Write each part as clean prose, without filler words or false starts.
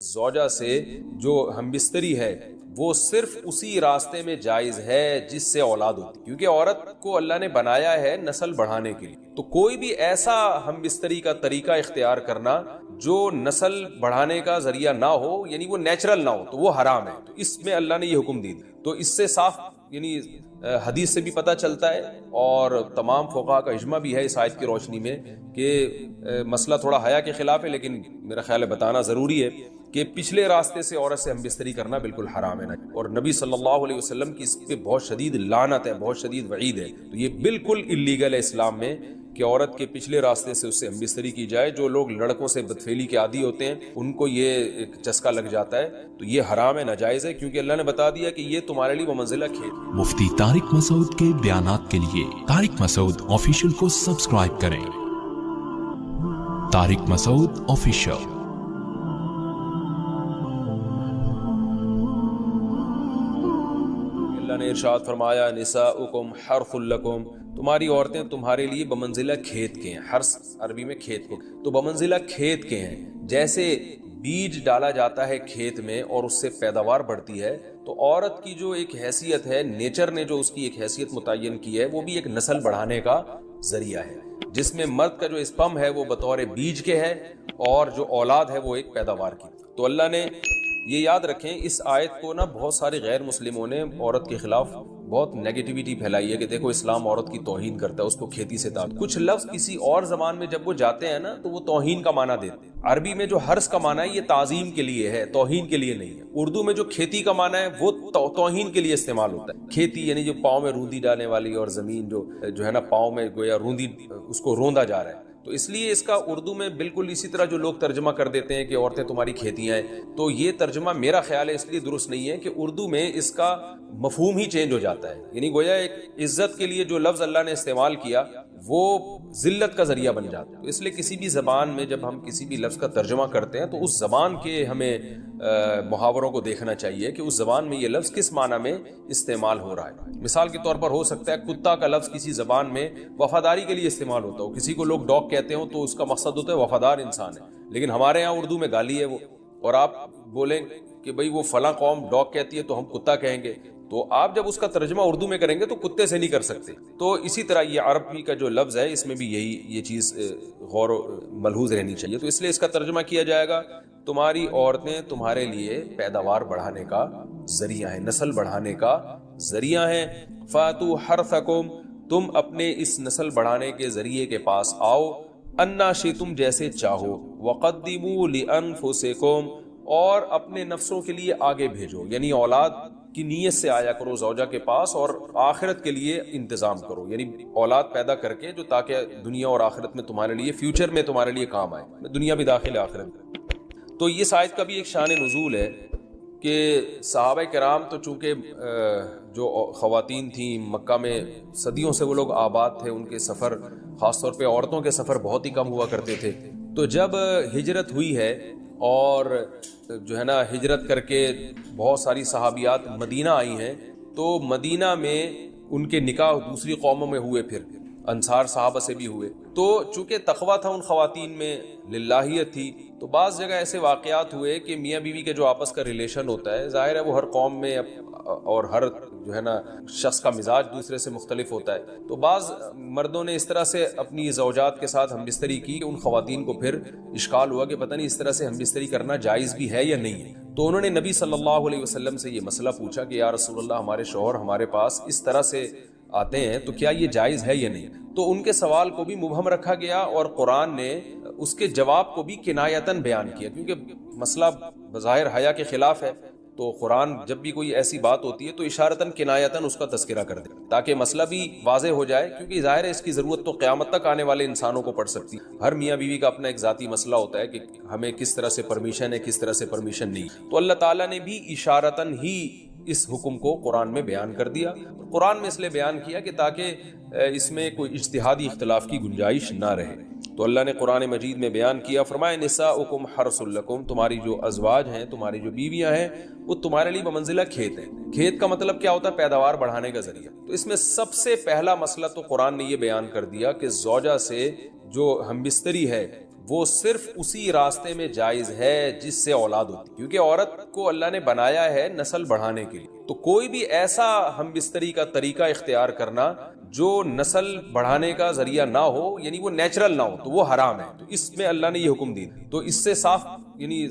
زوجہ سے جو ہم بستری ہے وہ صرف اسی راستے میں جائز ہے جس سے اولاد ہوتی، کیونکہ عورت کو اللہ نے بنایا ہے نسل بڑھانے کے لیے، تو کوئی بھی ایسا ہم بستری کا طریقہ اختیار کرنا جو نسل بڑھانے کا ذریعہ نہ ہو، یعنی وہ نیچرل نہ ہو، تو وہ حرام ہے۔ تو اس میں اللہ نے یہ حکم دی، تو اس سے صاف یعنی حدیث سے بھی پتہ چلتا ہے، اور تمام فقہا کا اجماع بھی ہے اس آیت کی روشنی میں کہ مسئلہ تھوڑا حیا کے خلاف ہے، لیکن میرا خیال ہے بتانا ضروری ہے کہ پچھلے راستے سے عورت سے ہم بستری کرنا بالکل حرام ہے، اور نبی صلی اللہ علیہ وسلم کی اس پہ بہت شدید لعنت ہے، بہت شدید وعید ہے۔ تو یہ بالکل اللیگل ہے اسلام میں کہ عورت کے پچھلے راستے سے اس سے ہم بستری کی جائے۔ جو لوگ لڑکوں سے بدفعلی کے عادی ہوتے ہیں ان کو یہ ایک چسکا لگ جاتا ہے، تو یہ حرام ہے، ناجائز ہے، کیونکہ اللہ نے بتا دیا کہ یہ تمہارے لیے بمنزلہ کھیت۔ مفتی طارق مسعود کے بیانات کے لیے طارق مسعود آفیشیل کو سبسکرائب کریں۔ طارق مسعود آفیشیل۔ اللہ نے ارشاد فرمایا نساؤکم حرث لکم، تمہاری عورتیں تمہارے لیے بمنزلہ کھیت کے ہیں۔ حرث عربی میں کھیت کو، تو بمنزلہ کھیت کے ہیں۔ جیسے بیج ڈالا جاتا ہے کھیت میں اور اس سے پیداوار بڑھتی ہے، تو عورت کی جو ایک حیثیت ہے، نیچر نے جو اس کی ایک حیثیت متعین کی ہے، وہ بھی ایک نسل بڑھانے کا ذریعہ ہے، جس میں مرد کا جو اسپم ہے وہ بطور بیج کے ہے، اور جو اولاد ہے وہ ایک پیداوار کی۔ تو اللہ نے یہ یاد رکھیں، اس آیت کو نا بہت سارے غیر مسلموں نے عورت کے خلاف بہت نیگیٹیوٹی پھیلائی ہے کہ دیکھو اسلام عورت کی توہین کرتا ہے، اس کو کھیتی سے تعلق۔ کچھ لفظ کسی اور زبان میں جب وہ جاتے ہیں نا تو وہ توہین کا معنی دیتے ہیں۔ عربی میں جو حرث کا معنی ہے یہ تعظیم کے لیے ہے، توہین کے لیے نہیں ہے۔ اردو میں جو کھیتی کا معنی ہے وہ توہین کے لیے استعمال ہوتا ہے۔ کھیتی یعنی جو پاؤں میں روندی ڈالنے والی، اور زمین جو ہے نا پاؤں میں گویا روندی، اس کو روندا جا رہا ہے، تو اس لیے اس کا اردو میں بالکل اسی طرح جو لوگ ترجمہ کر دیتے ہیں کہ عورتیں تمہاری کھیتیاں ہیں، تو یہ ترجمہ میرا خیال ہے اس لیے درست نہیں ہے کہ اردو میں اس کا مفہوم ہی چینج ہو جاتا ہے، یعنی گویا ایک عزت کے لیے جو لفظ اللہ نے استعمال کیا وہ ذلت کا ذریعہ بن جاتا ہے۔ تو اس لیے کسی بھی زبان میں جب ہم کسی بھی لفظ کا ترجمہ کرتے ہیں تو اس زبان کے ہمیں محاوروں کو دیکھنا چاہیے کہ اس زبان میں یہ لفظ کس معنی میں استعمال ہو رہا ہے۔ مثال کے طور پر ہو سکتا ہے کتا کا لفظ کسی زبان میں وفاداری کے لیے استعمال ہوتا ہو، کسی کو لوگ ڈاگ کہتے ہوں تو اس کا مقصد ہوتا ہے وفادار انسان ہے، لیکن ہمارے ہاں اردو میں گالی ہے وہ، اور آپ بولیں کہ بھئی وہ فلاں قوم ڈاگ کہتی ہے تو ہم کتا کہیں گے، تو آپ جب اس کا ترجمہ اردو میں کریں گے تو کتے سے نہیں کر سکتے۔ تو اسی طرح یہ عربی کا جو لفظ ہے اس میں بھی یہ چیز غور و ملحوظ رہنی چاہیے۔ تو اس لیے اس کا ترجمہ کیا جائے گا تمہاری عورتیں تمہارے لیے پیداوار بڑھانے کا ذریعہ ہیں، نسل بڑھانے کا ذریعہ ہیں۔ فاتو حرثکم، تم اپنے اس نسل بڑھانے کے ذریعے کے پاس آؤ، انا شئتم، جیسے چاہو، وقدموا لانفسکم، اور اپنے نفسوں کے لیے آگے بھیجو، یعنی اولاد کی نیت سے آیا کرو زوجہ کے پاس، اور آخرت کے لیے انتظام کرو، یعنی اولاد پیدا کر کے جو تاکہ دنیا اور آخرت میں تمہارے لیے، فیوچر میں تمہارے لیے کام آئے، دنیا بھی داخل ہے آخرت میں۔ تو اس آیت کا بھی ایک شان نزول ہے کہ صحابہ کرام تو چونکہ جو خواتین تھیں مکہ میں صدیوں سے وہ لوگ آباد تھے، ان کے سفر خاص طور پہ عورتوں کے سفر بہت ہی کم ہوا کرتے تھے، تو جب ہجرت ہوئی ہے اور جو ہے نا ہجرت کر کے بہت ساری صحابیات مدینہ آئی ہیں، تو مدینہ میں ان کے نکاح دوسری قوموں میں ہوئے، پھر انصار صحابہ سے بھی ہوئے، تو چونکہ تقویٰ تھا ان خواتین میں، للہیت تھی، تو بعض جگہ ایسے واقعات ہوئے کہ میاں بیوی کے جو آپس کا ریلیشن ہوتا ہے، ظاہر ہے وہ ہر قوم میں اور ہر جو ہے نا شخص کا مزاج دوسرے سے مختلف ہوتا ہے، تو بعض مردوں نے اس طرح سے اپنی زوجات کے ساتھ ہم بستری کی کہ ان خواتین کو پھر اشکال ہوا کہ پتہ نہیں اس طرح سے ہم بستری کرنا جائز بھی ہے یا نہیں ہے، تو انہوں نے نبی صلی اللہ علیہ وسلم سے یہ مسئلہ پوچھا کہ یا رسول اللہ، ہمارے شوہر ہمارے پاس اس طرح سے آتے ہیں تو کیا یہ جائز ہے یا نہیں؟ تو ان کے سوال کو بھی مبہم رکھا گیا، اور قرآن نے اس کے جواب کو بھی کنایتاً بیان کیا، کیونکہ مسئلہ بظاہر حیا کے خلاف ہے، تو قرآن جب بھی کوئی ایسی بات ہوتی ہے تو اشارتاً کنایتاً اس کا تذکرہ کر دے تاکہ مسئلہ بھی واضح ہو جائے، کیونکہ ظاہر ہے اس کی ضرورت تو قیامت تک آنے والے انسانوں کو پڑ سکتی ہے۔ ہر میاں بیوی کا اپنا ایک ذاتی مسئلہ ہوتا ہے کہ ہمیں کس طرح سے پرمیشن ہے، کس طرح سے پرمیشن نہیں، تو اللہ تعالیٰ نے بھی اشارتاً ہی اس حکم کو قرآن میں بیان کر دیا۔ قرآن میں اس لیے بیان کیا کہ تاکہ اس میں کوئی اجتہادی اختلاف کی گنجائش نہ رہے، تو اللہ نے قرآن مجید میں بیان کیا، فرمایا نساؤکم حرث لکم، تمہاری جو ازواج ہیں، تمہاری جو بیویاں ہیں، وہ تمہارے لیے بمنزلہ کھیت ہیں۔ کھیت کا مطلب کیا ہوتا ہے؟ پیداوار بڑھانے کا ذریعہ۔ تو اس میں سب سے پہلا مسئلہ تو قرآن نے یہ بیان کر دیا کہ زوجہ سے جو ہم بستری ہے وہ صرف اسی راستے میں جائز ہے جس سے اولاد ہوتی ہے، کیونکہ عورت کو اللہ نے بنایا ہے نسل بڑھانے کے لیے، تو کوئی بھی ایسا ہم بستری کا طریقہ اختیار کرنا جو نسل بڑھانے کا ذریعہ نہ ہو، یعنی وہ نیچرل نہ ہو، تو وہ حرام ہے۔ تو اس میں اللہ نے یہ حکم دی، تو اس سے صاف یعنی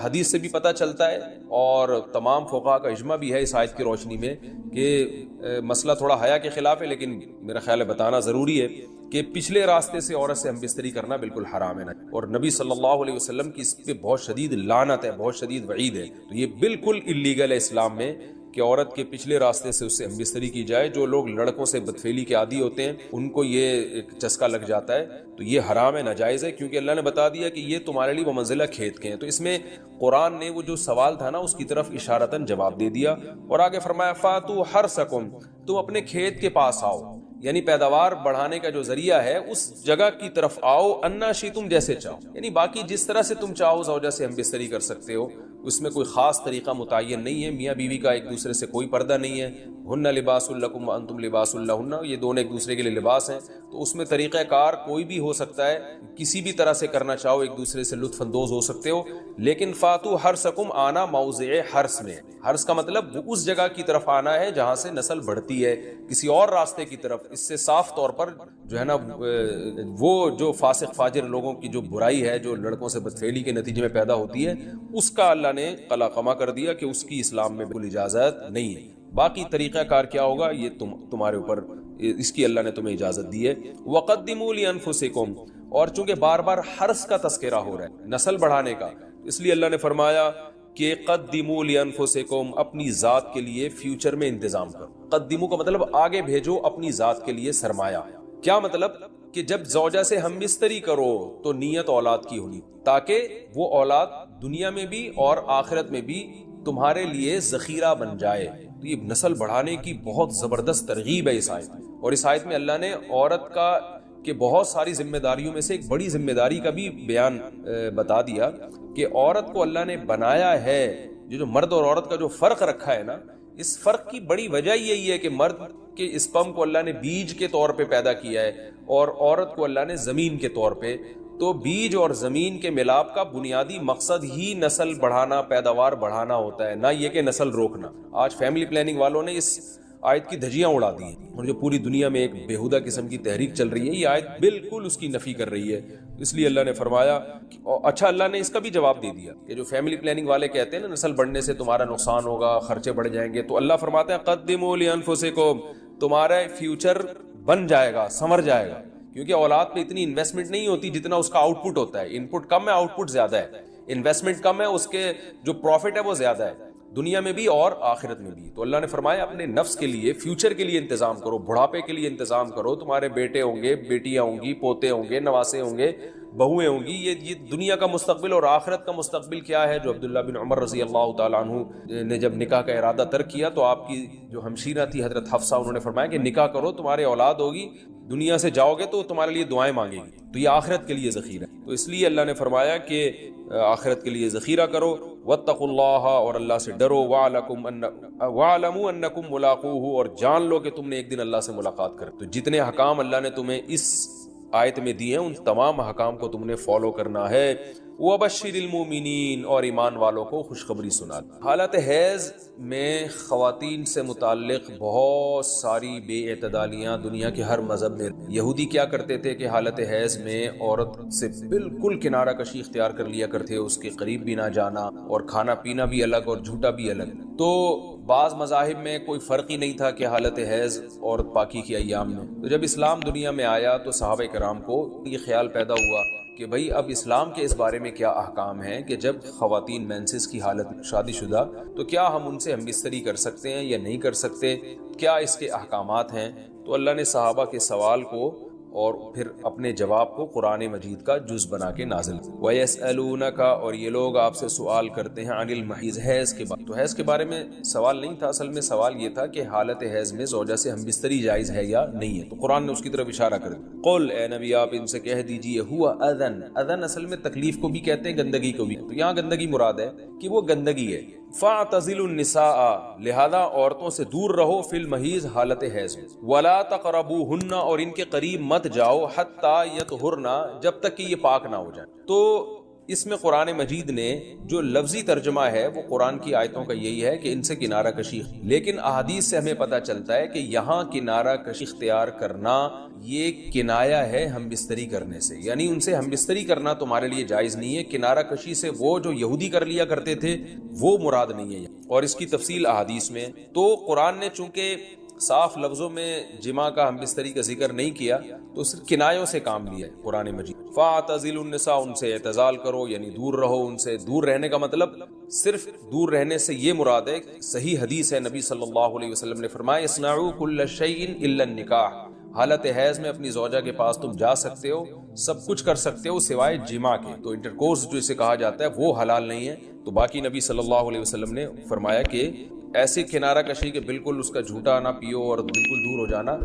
حدیث سے بھی پتہ چلتا ہے، اور تمام فقہاء کا اجماع بھی ہے اس آیت کی روشنی میں کہ مسئلہ تھوڑا حیا کے خلاف ہے، لیکن میرا خیال ہے بتانا ضروری ہے کہ پچھلے راستے سے عورت سے ہم بستری کرنا بالکل حرام ہے، اور نبی صلی اللہ علیہ وسلم کی اس پہ بہت شدید لعنت ہے، بہت شدید وعید ہے۔ تو یہ بالکل اللیگل ہے اسلام میں کہ عورت کے پچھلے راستے سے اس سے ہم بستری کی جائے۔ جو لوگ لڑکوں سے بدفعلی کے عادی ہوتے ہیں ان کو یہ ایک چسکا لگ جاتا ہے، تو یہ حرام ہے، ناجائز ہے، کیونکہ اللہ نے بتا دیا کہ یہ تمہارے لیے بمنزلہ کھیت کے ہیں۔ تو اس میں قرآن نے وہ جو سوال تھا نا اس کی طرف اشارتاً جواب دے دیا، اور آگے فرمایا فاتو حرثکم، تم اپنے کھیت کے پاس آؤ، یعنی پیداوار بڑھانے کا جو ذریعہ ہے اس جگہ کی طرف آؤ، انا شئتم، جیسے چاہو، یعنی باقی جس طرح سے تم چاہو زوجہ سے ہم بستری کر سکتے ہو، اس میں کوئی خاص طریقہ متعین نہیں ہے۔ میاں بیوی کا ایک دوسرے سے کوئی پردہ نہیں ہے، ہن لباس لکم وانتم لباس لہن، یہ دونوں ایک دوسرے کے لیے لباس ہیں، تو اس میں طریقہ کار کوئی بھی ہو سکتا ہے، کسی بھی طرح سے کرنا چاہو ایک دوسرے سے لطف اندوز ہو سکتے ہو، لیکن فاتو حرثکم، آنا موضع حرث میں، حرث کا مطلب وہ اس جگہ کی طرف آنا ہے جہاں سے نسل بڑھتی ہے، کسی اور راستے کی طرف۔ اس سے صاف طور پر جو ہے نا وہ جو فاسق فاجر لوگوں کی جو برائی ہے جو لڑکوں سے بدفعلی کے نتیجے میں پیدا ہوتی ہے، اس کا اللہ نے قلعہ کر دیا کہ اس کی اسلام میں بالکل اجازت نہیں ہے۔ باقی طریقہ کار کیا ہوگا یہ تمہارے اوپر، اس کی اللہ نے تمہیں اجازت دی ہے۔ وقدموا لانفسکم، اور چونکہ بار بار حرث کا تذکرہ ہو رہا ہے، نسل بڑھانے کا، اس لیے اللہ نے فرمایا کہ قدموا لانفسکم، اپنی ذات کے لیے فیوچر میں انتظام کرو۔ قدموا کا مطلب آگے بھیجو اپنی ذات کے لیے سرمایہ۔ کیا مطلب؟ کہ جب زوجہ سے ہم بستری کرو تو نیت اولاد کی ہونی، تاکہ وہ اولاد دنیا میں بھی اور آخرت میں بھی تمہارے لیے ذخیرہ بن جائے۔ تو یہ نسل بڑھانے کی بہت زبردست ترغیب ہے اس آیت میں، اور اس آیت میں اللہ نے عورت کا کہ بہت ساری ذمہ داریوں میں سے ایک بڑی ذمہ داری کا بھی بیان بتا دیا کہ عورت کو اللہ نے بنایا ہے، جو مرد اور عورت کا جو فرق رکھا ہے نا، اس فرق کی بڑی وجہ یہی ہے کہ مرد کے اسپم کو اللہ نے بیج کے طور پہ پیدا کیا ہے اور عورت کو اللہ نے زمین کے طور پہ۔ تو بیج اور زمین کے ملاپ کا بنیادی مقصد ہی نسل بڑھانا، پیداوار بڑھانا ہوتا ہے، نہ یہ کہ نسل روکنا۔ آج فیملی پلاننگ والوں نے اس آیت کی دھجیاں اڑا دی ہیں، اور جو پوری دنیا میں ایک بیہودہ قسم کی تحریک چل رہی ہے، یہ آیت بالکل اس کی نفی کر رہی ہے۔ اس لیے اللہ نے فرمایا، اچھا اللہ نے اس کا بھی جواب دے دیا کہ جو فیملی پلاننگ والے کہتے ہیں نا نسل بڑھنے سے تمہارا نقصان ہوگا، خرچے بڑھ جائیں گے، تو اللہ فرماتا ہے قدموا لانفسکم، تمہارا فیوچر بن جائے گا، سنور جائے گا، کیونکہ اولاد پہ اتنی انویسٹمنٹ نہیں ہوتی جتنا اس کا آؤٹ پٹ ہوتا ہے۔ ان پٹ کم ہے، آؤٹ پٹ زیادہ ہے، انویسٹمنٹ کم ہے، اس کے جو پروفٹ ہے وہ زیادہ ہے، دنیا میں بھی اور آخرت میں بھی۔ تو اللہ نے فرمایا اپنے نفس کے لیے، فیوچر کے لیے انتظام کرو، بڑھاپے کے لیے انتظام کرو، تمہارے بیٹے ہوں گے، بیٹیاں ہوں گی، پوتے ہوں گے، نواسے ہوں گے، بہویں ہوں گی، یہ دنیا کا مستقبل اور آخرت کا مستقبل کیا ہے، جو عبداللہ بن عمر رضی اللہ تعالیٰ عنہ نے جب نکاح کا ارادہ ترک کیا تو آپ کی جو ہمشیرہ تھی حضرت حفصہ، انہوں نے فرمایا کہ نکاح کرو، تمہارے اولاد ہوگی، دنیا سے جاؤ گے تو تمہارے لیے دعائیں مانگے گی، تو یہ آخرت کے لیے ذخیرہ ہے۔ تو اس لیے اللہ نے فرمایا کہ آخرت کے لیے ذخیرہ کرو، واتقوا اللہ، اور اللہ سے ڈرو، واعلموا انکم ملاقوہ، اور جان لو کہ تم نے ایک دن اللہ سے ملاقات کر۔ تو جتنے حکام اللہ نے تمہیں اس آیت میں دیے ہیں ان تمام حکام کو تم نے فالو کرنا ہے۔ وبشر المؤمنین، اور ایمان والوں کو خوشخبری سنا۔ حالت حیض میں خواتین سے متعلق بہت ساری بے اعتدالیاں دنیا کے ہر مذہب میں۔ یہودی کیا کرتے تھے کہ حالت حیض میں عورت سے بالکل کنارہ کشی اختیار کر لیا کرتے، اس کے قریب بھی نہ جانا، اور کھانا پینا بھی الگ اور جھوٹا بھی الگ۔ تو بعض مذاہب میں کوئی فرق ہی نہیں تھا کہ حالت حیض اور پاکی کے ایام میں۔ تو جب اسلام دنیا میں آیا تو صحابہ کرام کو یہ خیال پیدا ہوا کہ بھئی اب اسلام کے اس بارے میں کیا احکام ہیں کہ جب خواتین مینسز کی حالت شادی شدہ تو کیا ہم ان سے ہم بستری کر سکتے ہیں یا نہیں کر سکتے، کیا اس کے احکامات ہیں۔ تو اللہ نے صحابہ کے سوال کو اور پھر اپنے جواب کو قرآن مجید کا جز بنا کے نازل کیا۔ وَيَسْأَلُونَكَ، اور یہ لوگ آپ سے سوال کرتے ہیں، عن المحیض، حیض کے بارے۔ تو حیض کے بارے میں سوال نہیں تھا، اصل میں سوال یہ تھا کہ حالت حیض میں زوجہ سے ہم بستری جائز ہے یا نہیں ہے، تو قرآن نے اس کی طرف اشارہ کر دیا۔ قل، اے نبی آپ ان سے کہہ دیجئے، ہوا اذن، اذن اصل میں تکلیف کو بھی کہتے ہیں، گندگی کو بھی۔ تو یہاں گندگی مراد ہے کہ وہ گندگی ہے، فاعتزلوا النساء، لہذا عورتوں سے دور رہو، فی المحیض، حالت حیض میں، ولا تقربوہن، اور ان کے قریب مت جاؤ، حتی یطہرن، جب تک کہ یہ پاک نہ ہو جائیں۔ تو اس میں قرآن مجید نے جو لفظی ترجمہ ہے وہ قرآن کی آیتوں کا یہی ہے کہ ان سے کنارہ کشی، لیکن احادیث سے ہمیں پتہ چلتا ہے کہ یہاں کنارہ کشی اختیار کرنا یہ کنایا ہے ہم بستری کرنے سے، یعنی ان سے ہم بستری کرنا تمہارے لیے جائز نہیں ہے۔ کنارہ کشی سے وہ جو یہودی کر لیا کرتے تھے وہ مراد نہیں ہے، اور اس کی تفصیل احادیث میں۔ تو قرآن نے چونکہ صاف لفظوں میں جماع کا ہم بستری کا ذکر نہیں کیا تو صرف کنایوں سے کام لیا ہے قرآن مجید۔ فاعتزلوا النساء، ان سے اعتزال کرو، یعنی دور رہو ان سے۔ دور رہنے کا مطلب صرف دور رہنے سے یہ مراد ہے، صحیح حدیث ہے، نبی صلی اللہ علیہ وسلم نے فرمایا اصنعوا کل شیء الا النکاح، حالت حیض میں اپنی زوجہ کے پاس تم جا سکتے ہو، سب کچھ کر سکتے ہو سوائے جماع کے۔ تو انٹرکورس جو اسے کہا جاتا ہے وہ حلال نہیں ہے۔ تو باقی نبی صلی اللہ علیہ وسلم نے فرمایا کہ ایسی کنارہ کشی کہ بالکل اس کا جھوٹا نہ پیو اور بالکل دور ہو جانا،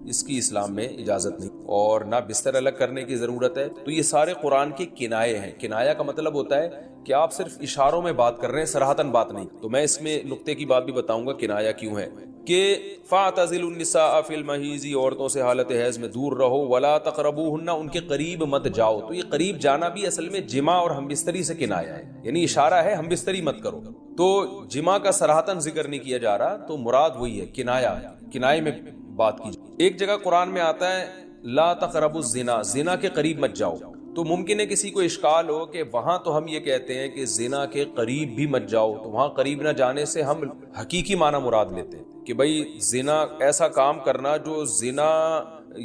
اس کی اسلام میں اجازت نہیں، اور نہ بستر الگ کرنے کی ضرورت ہے۔ تو یہ سارے قرآن کے کنائے ہیں۔ کنایا کا مطلب ہوتا ہے کہ آپ صرف اشاروں میں بات کر رہے ہیں، صراحتاً بات نہیں۔ تو میں اس میں نقطے کی بات بھی بتاؤں گا کنایا کیوں ہے، کہ فاعتزلوا النساء فی المحیض، عورتوں سے حالت حیض میں دور رہو، ولا تقربوہن، ان کے قریب مت جاؤ۔ تو یہ قریب جانا بھی اصل میں جماع اور ہم بستری سے کنایا ہے، یعنی اشارہ ہے ہم بستری مت کرو۔ تو جماع کا صراحتاً ذکر نہیں کیا جا رہا، تو مراد وہی ہے، کنایا ہے، کنائے میں بات کی جائے۔ ایک جگہ قرآن میں آتا ہے لا تقربوا الزنا، زنا کے قریب مت جاؤ۔ تو ممکن ہے کسی کو اشکال ہو کہ وہاں تو ہم یہ کہتے ہیں کہ زنا کے قریب بھی مت جاؤ، تو وہاں قریب نہ جانے سے ہم حقیقی معنی مراد لیتے ہیں کہ بھئی زنا ایسا کام کرنا جو زنا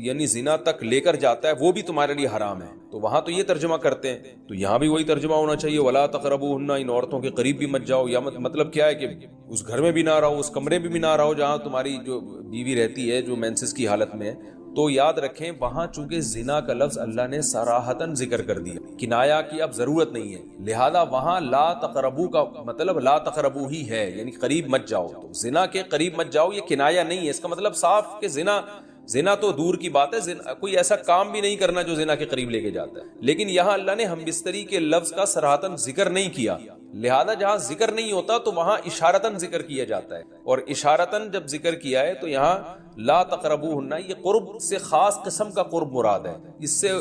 یعنی زنا تک لے کر جاتا ہے وہ بھی تمہارے لیے حرام ہے، تو وہاں تو یہ ترجمہ کرتے ہیں۔ تو یہاں بھی وہی ترجمہ ہونا چاہیے، ولا تقربوہن، ان عورتوں کے قریب بھی مت جاؤ۔ یا مطلب کیا ہے کہ اس گھر میں بھی نہ رہو، اس کمرے میں بھی نہ رہو جہاں تمہاری جو بیوی رہتی ہے جو مینسس کی حالت میں ہے۔ تو یاد رکھیں وہاں چونکہ زنا کا لفظ اللہ نے صراحتاً ذکر کر دیا، کنایا کی اب ضرورت نہیں ہے، لہذا وہاں لا تقربو کا مطلب لا تقربو ہی ہے، یعنی قریب مت جاؤ۔ تو زنا کے قریب مت جاؤ یہ کنایا نہیں ہے، اس کا مطلب صاف کہ زنا تو دور کی بات ہے، کوئی ایسا کام بھی نہیں کرنا جو زنا کے قریب لے کے جاتا ہے۔ لیکن یہاں اللہ نے ہم بستری کے لفظ کا صراحتاً ذکر نہیں کیا، لہذا جہاں ذکر نہیں ہوتا تو وہاں اشارتاً ذکر کیا جاتا ہے، اور اشارتاً جب ذکر کیا ہے تو یہاں لا تقربوہن، یہ قرب سے خاص قسم کا قرب مراد ہے، اس سے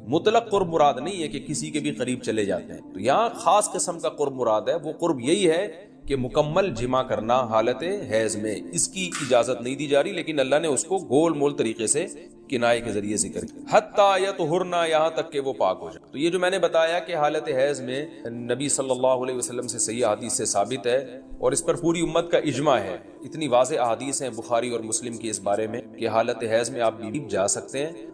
مطلق قرب مراد نہیں ہے کہ کسی کے بھی قریب چلے جاتے ہیں۔ تو یہاں خاص قسم کا قرب مراد ہے، وہ قرب یہی ہے کہ مکمل جمع کرنا حالت حیض میں، اس کی اجازت نہیں دی جا رہی، لیکن اللہ نے اس کو گول مول طریقے سے کنائے کے ذریعے ذکر کیا، حتی یطہرن، یہاں تک کہ وہ پاک ہو جائے۔ تو یہ جو میں نے بتایا کہ حالت حیض میں نبی صلی اللہ علیہ وسلم سے صحیح حدیث سے ثابت ہے، اور اس پر پوری امت کا اجماع ہے، اتنی واضح احادیث ہیں بخاری اور مسلم کی اس بارے میں کہ حالت حیض میں آپ بیوی جا سکتے ہیں۔